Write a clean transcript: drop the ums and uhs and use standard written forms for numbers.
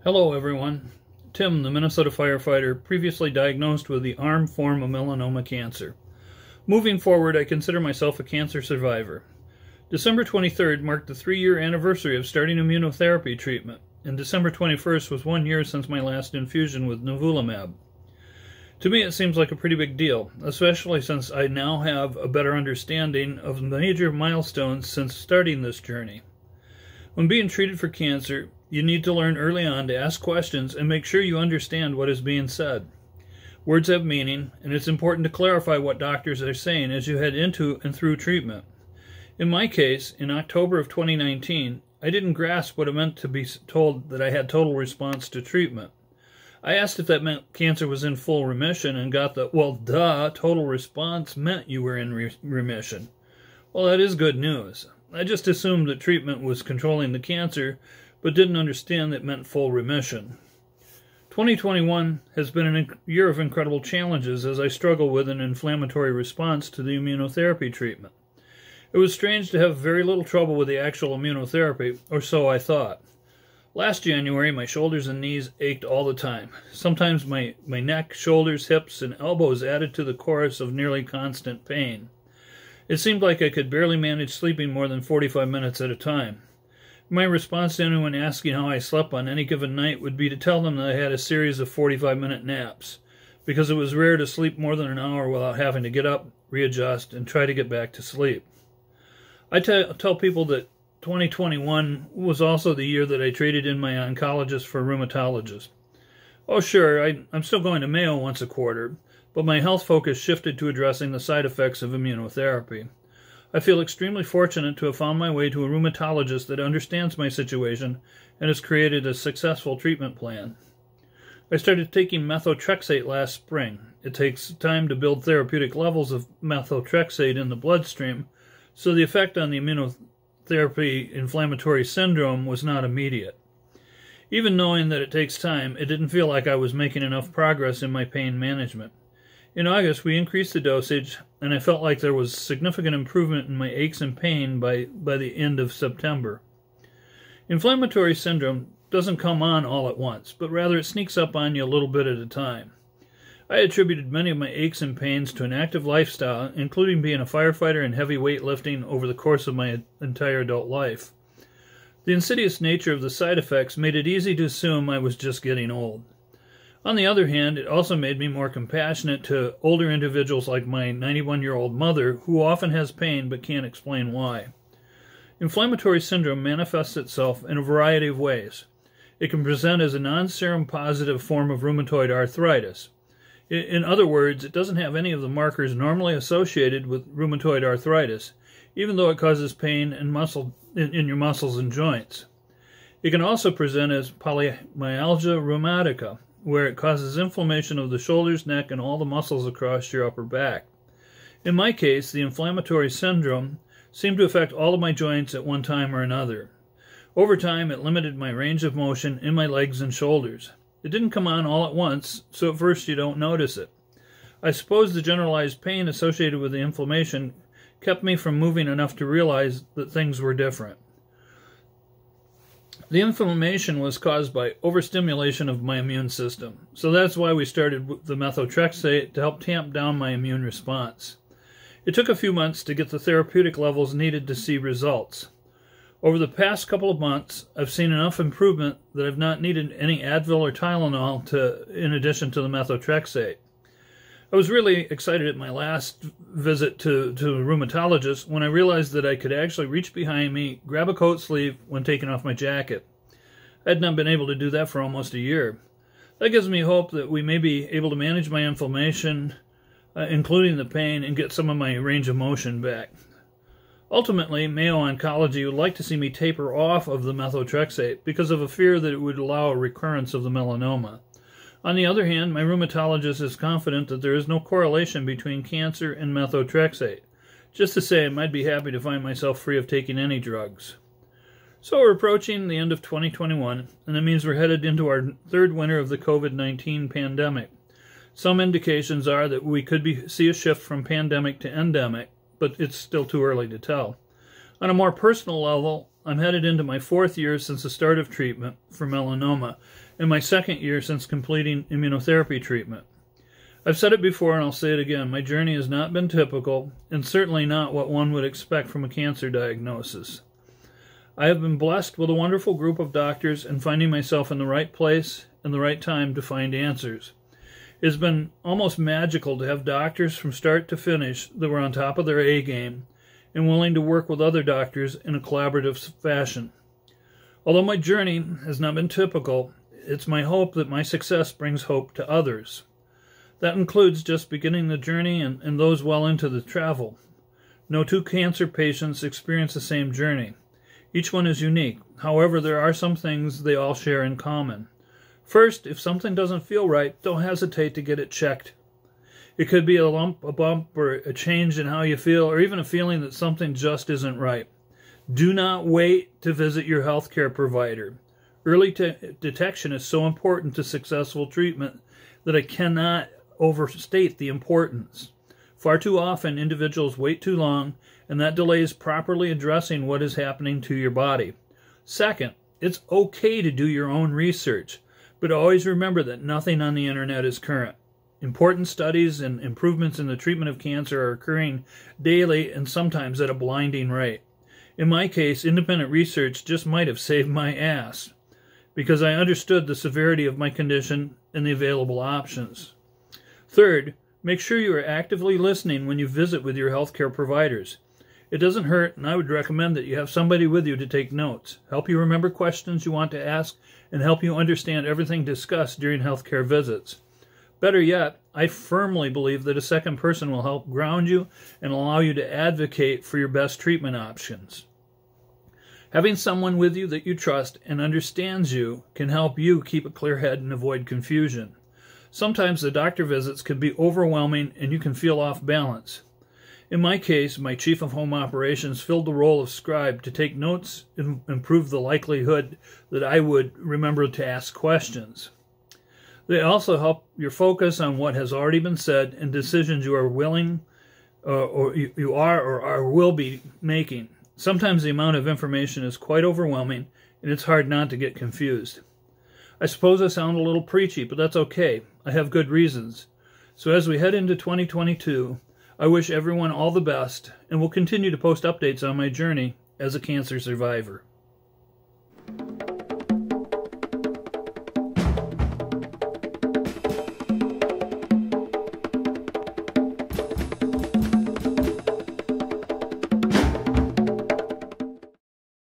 Hello everyone. Tim, the Minnesota firefighter, previously diagnosed with the arm form of melanoma cancer. Moving forward, I consider myself a cancer survivor. December 23rd marked the 3-year anniversary of starting immunotherapy treatment, and December 21st was 1 year since my last infusion with nivolumab. To me, it seems like a pretty big deal, especially since I now have a better understanding of the major milestones since starting this journey. When being treated for cancer, you need to learn early on to ask questions and make sure you understand what is being said. Words have meaning, and it's important to clarify what doctors are saying as you head into and through treatment. In my case, in October of 2019, I didn't grasp what it meant to be told that I had total response to treatment. I asked if that meant cancer was in full remission and got the, well, duh, total response meant you were in remission. Well, that is good news. I just assumed that treatment was controlling the cancer, but didn't understand that it meant full remission. 2021 has been a year of incredible challenges as I struggle with an inflammatory response to the immunotherapy treatment. It was strange to have very little trouble with the actual immunotherapy, or so I thought. Last January, my shoulders and knees ached all the time. Sometimes my neck, shoulders, hips, and elbows added to the chorus of nearly constant pain. It seemed like I could barely manage sleeping more than 45 minutes at a time. My response to anyone asking how I slept on any given night would be to tell them that I had a series of 45-minute naps, because it was rare to sleep more than an hour without having to get up, readjust, and try to get back to sleep. I tell people that 2021 was also the year that I traded in my oncologist for a rheumatologist. Oh sure, I'm still going to Mayo once a quarter, but my health focus shifted to addressing the side effects of immunotherapy. I feel extremely fortunate to have found my way to a rheumatologist that understands my situation and has created a successful treatment plan. I started taking methotrexate last spring. It takes time to build therapeutic levels of methotrexate in the bloodstream, so the effect on the immunotherapy inflammatory syndrome was not immediate. Even knowing that it takes time, it didn't feel like I was making enough progress in my pain management. In August, we increased the dosage, and I felt like there was significant improvement in my aches and pain by the end of September. Inflammatory syndrome doesn't come on all at once, but rather it sneaks up on you a little bit at a time. I attributed many of my aches and pains to an active lifestyle, including being a firefighter and heavy weightlifting over the course of my entire adult life. The insidious nature of the side effects made it easy to assume I was just getting old. On the other hand, it also made me more compassionate to older individuals like my 91-year-old mother, who often has pain but can't explain why. Inflammatory syndrome manifests itself in a variety of ways. It can present as a non-serum positive form of rheumatoid arthritis. In other words, it doesn't have any of the markers normally associated with rheumatoid arthritis, even though it causes pain and in your muscles and joints. It can also present as polymyalgia rheumatica, where it causes inflammation of the shoulders, neck, and all the muscles across your upper back. In my case, the inflammatory syndrome seemed to affect all of my joints at one time or another. Over time, it limited my range of motion in my legs and shoulders. It didn't come on all at once, so at first you don't notice it. I suppose the generalized pain associated with the inflammation kept me from moving enough to realize that things were different. The inflammation was caused by overstimulation of my immune system, so that's why we started with the methotrexate to help tamp down my immune response. It took a few months to get the therapeutic levels needed to see results. Over the past couple of months, I've seen enough improvement that I've not needed any Advil or Tylenol in addition to the methotrexate. I was really excited at my last visit to a rheumatologist when I realized that I could actually reach behind me, grab a coat sleeve when taking off my jacket. I had not been able to do that for almost a year. That gives me hope that we may be able to manage my inflammation, including the pain, and get some of my range of motion back. Ultimately, Mayo Oncology would like to see me taper off of the methotrexate because of a fear that it would allow a recurrence of the melanoma. On the other hand, my rheumatologist is confident that there is no correlation between cancer and methotrexate. Just to say, I might be happy to find myself free of taking any drugs. So we're approaching the end of 2021, and that means we're headed into our third winter of the COVID-19 pandemic. Some indications are that we could see a shift from pandemic to endemic, but it's still too early to tell. On a more personal level, I'm headed into my 4th year since the start of treatment for melanoma, and my second year since completing immunotherapy treatment. I've said it before and I'll say it again, my journey has not been typical, and certainly not what one would expect from a cancer diagnosis. I have been blessed with a wonderful group of doctors and finding myself in the right place and the right time to find answers. It's been almost magical to have doctors from start to finish that were on top of their A game and willing to work with other doctors in a collaborative fashion. Although my journey has not been typical, it's my hope that my success brings hope to others. That includes just beginning the journey and those well into the travel. No two cancer patients experience the same journey. Each one is unique. However, there are some things they all share in common. First, if something doesn't feel right, don't hesitate to get it checked. It could be a lump, a bump, or a change in how you feel, or even a feeling that something just isn't right. Do not wait to visit your healthcare provider. Early detection is so important to successful treatment that I cannot overstate the importance. Far too often, individuals wait too long, and that delays properly addressing what is happening to your body. Second, it's okay to do your own research, but always remember that nothing on the internet is current. Important studies and improvements in the treatment of cancer are occurring daily and sometimes at a blinding rate. In my case, independent research just might have saved my ass, because I understood the severity of my condition and the available options. Third, make sure you are actively listening when you visit with your healthcare providers. It doesn't hurt, and I would recommend that you have somebody with you to take notes, help you remember questions you want to ask, and help you understand everything discussed during healthcare visits. Better yet, I firmly believe that a second person will help ground you and allow you to advocate for your best treatment options. Having someone with you that you trust and understands you can help you keep a clear head and avoid confusion. Sometimes the doctor visits can be overwhelming and you can feel off balance. In my case, my chief of home operations filled the role of scribe to take notes and improve the likelihood that I would remember to ask questions. They also help your focus on what has already been said and decisions you are willing or will be making. Sometimes the amount of information is quite overwhelming and it's hard not to get confused. I suppose I sound a little preachy, but that's okay. I have good reasons. So as we head into 2022, I wish everyone all the best and will continue to post updates on my journey as a cancer survivor.